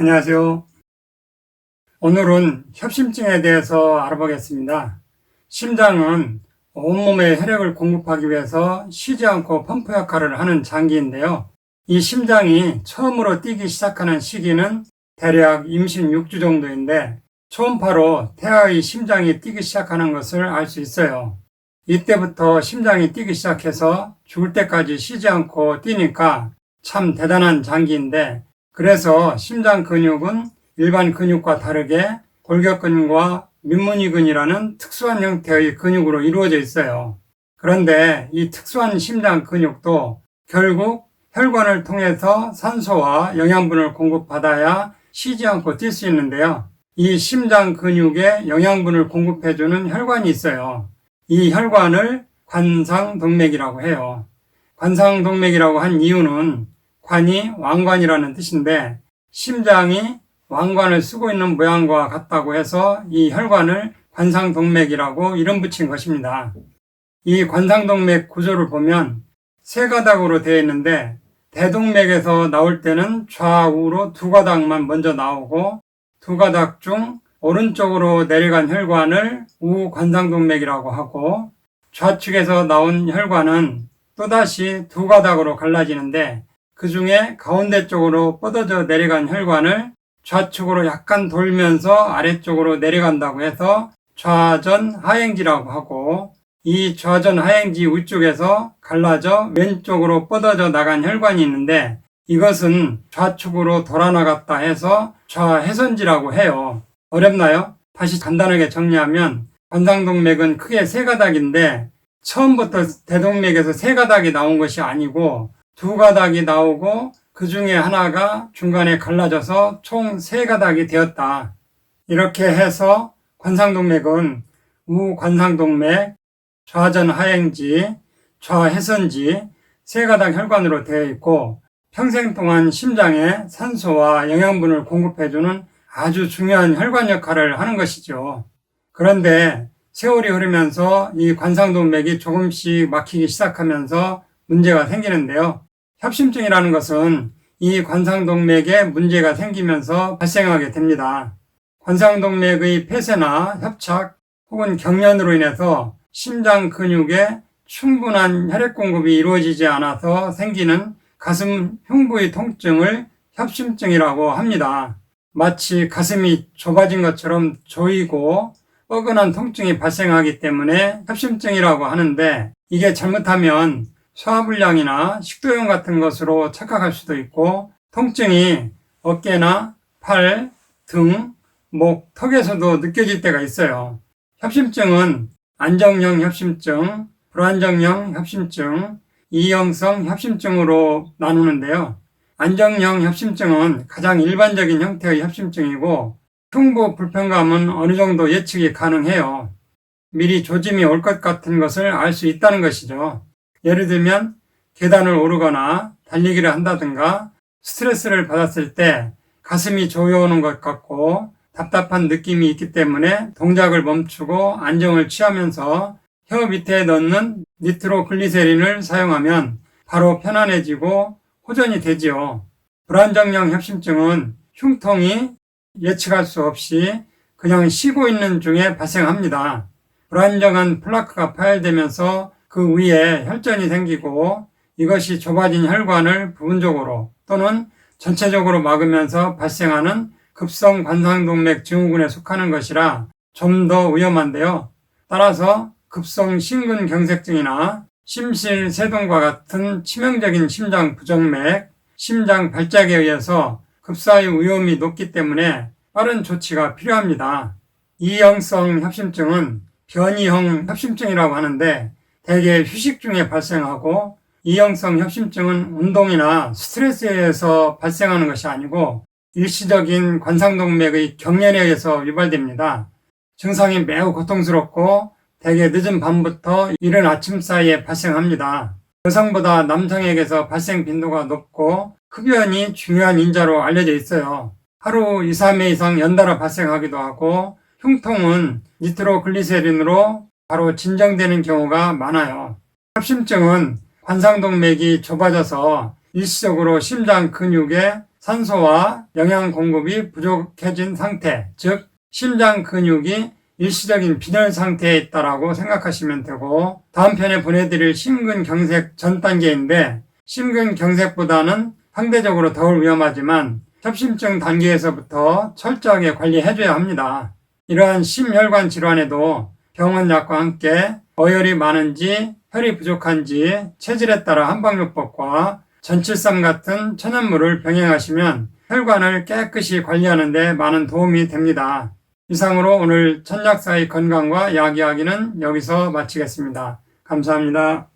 안녕하세요. 오늘은 협심증에 대해서 알아보겠습니다. 심장은 온몸에 혈액을 공급하기 위해서 쉬지 않고 펌프 역할을 하는 장기인데요. 이 심장이 처음으로 뛰기 시작하는 시기는 대략 임신 6주 정도인데 초음파로 태아의 심장이 뛰기 시작하는 것을 알 수 있어요. 이때부터 심장이 뛰기 시작해서 죽을 때까지 쉬지 않고 뛰니까 참 대단한 장기인데, 그래서 심장 근육은 일반 근육과 다르게 골격근과 민문이근이라는 특수한 형태의 근육으로 이루어져 있어요. 그런데 이 특수한 심장 근육도 결국 혈관을 통해서 산소와 영양분을 공급받아야 쉬지 않고 뛸 수 있는데요. 이 심장 근육에 영양분을 공급해주는 혈관이 있어요. 이 혈관을 관상동맥이라고 해요. 관상동맥이라고 한 이유는 관이 왕관이라는 뜻인데, 심장이 왕관을 쓰고 있는 모양과 같다고 해서 이 혈관을 관상동맥이라고 이름 붙인 것입니다. 이 관상동맥 구조를 보면 세 가닥으로 되어 있는데, 대동맥에서 나올 때는 좌우로 두 가닥만 먼저 나오고, 두 가닥 중 오른쪽으로 내려간 혈관을 우관상동맥이라고 하고, 좌측에서 나온 혈관은 또다시 두 가닥으로 갈라지는데, 그 중에 가운데 쪽으로 뻗어져 내려간 혈관을 좌측으로 약간 돌면서 아래쪽으로 내려간다고 해서 좌전 하행지라고 하고, 이 좌전 하행지 위쪽에서 갈라져 왼쪽으로 뻗어져 나간 혈관이 있는데, 이것은 좌측으로 돌아나갔다 해서 좌해선지라고 해요. 어렵나요? 다시 간단하게 정리하면 관상동맥은 크게 세 가닥인데, 처음부터 대동맥에서 세 가닥이 나온 것이 아니고 두 가닥이 나오고 그 중에 하나가 중간에 갈라져서 총 세 가닥이 되었다. 이렇게 해서 관상동맥은 우관상동맥, 좌전하행지, 좌해선지 세 가닥 혈관으로 되어 있고, 평생 동안 심장에 산소와 영양분을 공급해주는 아주 중요한 혈관 역할을 하는 것이죠. 그런데 세월이 흐르면서 이 관상동맥이 조금씩 막히기 시작하면서 문제가 생기는데요. 협심증이라는 것은 이 관상동맥에 문제가 생기면서 발생하게 됩니다. 관상동맥의 폐쇄나 협착 혹은 경련으로 인해서 심장 근육에 충분한 혈액 공급이 이루어지지 않아서 생기는 가슴 흉부의 통증을 협심증이라고 합니다. 마치 가슴이 좁아진 것처럼 조이고 뻐근한 통증이 발생하기 때문에 협심증이라고 하는데, 이게 잘못하면 소화불량이나 식도염 같은 것으로 착각할 수도 있고, 통증이 어깨나 팔, 등, 목, 턱에서도 느껴질 때가 있어요. 협심증은 안정형 협심증, 불안정형 협심증, 이형성 협심증으로 나누는데요. 안정형 협심증은 가장 일반적인 형태의 협심증이고, 흉부 불편감은 어느 정도 예측이 가능해요. 미리 조짐이 올 것 같은 것을 알 수 있다는 것이죠. 예를 들면 계단을 오르거나 달리기를 한다든가 스트레스를 받았을 때 가슴이 조여오는 것 같고 답답한 느낌이 있기 때문에 동작을 멈추고 안정을 취하면서 혀 밑에 넣는 니트로글리세린을 사용하면 바로 편안해지고 호전이 되지요. 불안정형 협심증은 흉통이 예측할 수 없이 그냥 쉬고 있는 중에 발생합니다. 불안정한 플라크가 파열되면서 그 위에 혈전이 생기고, 이것이 좁아진 혈관을 부분적으로 또는 전체적으로 막으면서 발생하는 급성 관상동맥 증후군에 속하는 것이라 좀 더 위험한데요. 따라서 급성 심근경색증이나 심실세동과 같은 치명적인 심장 부정맥, 심장 발작에 의해서 급사의 위험이 높기 때문에 빠른 조치가 필요합니다. 이형성 협심증은 변이형 협심증이라고 하는데, 대개 휴식 중에 발생하고, 이형성 협심증은 운동이나 스트레스에 의해서 발생하는 것이 아니고 일시적인 관상동맥의 경련에 의해서 유발됩니다. 증상이 매우 고통스럽고 대개 늦은 밤부터 이른 아침 사이에 발생합니다. 여성보다 남성에게서 발생 빈도가 높고 흡연이 중요한 인자로 알려져 있어요. 하루 2, 3회 이상 연달아 발생하기도 하고, 흉통은 니트로글리세린으로 바로 진정되는 경우가 많아요. 협심증은 관상동맥이 좁아져서 일시적으로 심장 근육에 산소와 영양 공급이 부족해진 상태, 즉 심장 근육이 일시적인 빈혈 상태에 있다라고 생각하시면 되고, 다음 편에 보내드릴 심근경색 전 단계인데, 심근경색보다는 상대적으로 덜 위험하지만 협심증 단계에서부터 철저하게 관리해줘야 합니다. 이러한 심혈관 질환에도 병원 약과 함께 어혈이 많은지 혈이 부족한지 체질에 따라 한방요법과 전칠삼 같은 천연물을 병행하시면 혈관을 깨끗이 관리하는 데 많은 도움이 됩니다. 이상으로 오늘 천약사의 건강과 약 이야기는 여기서 마치겠습니다. 감사합니다.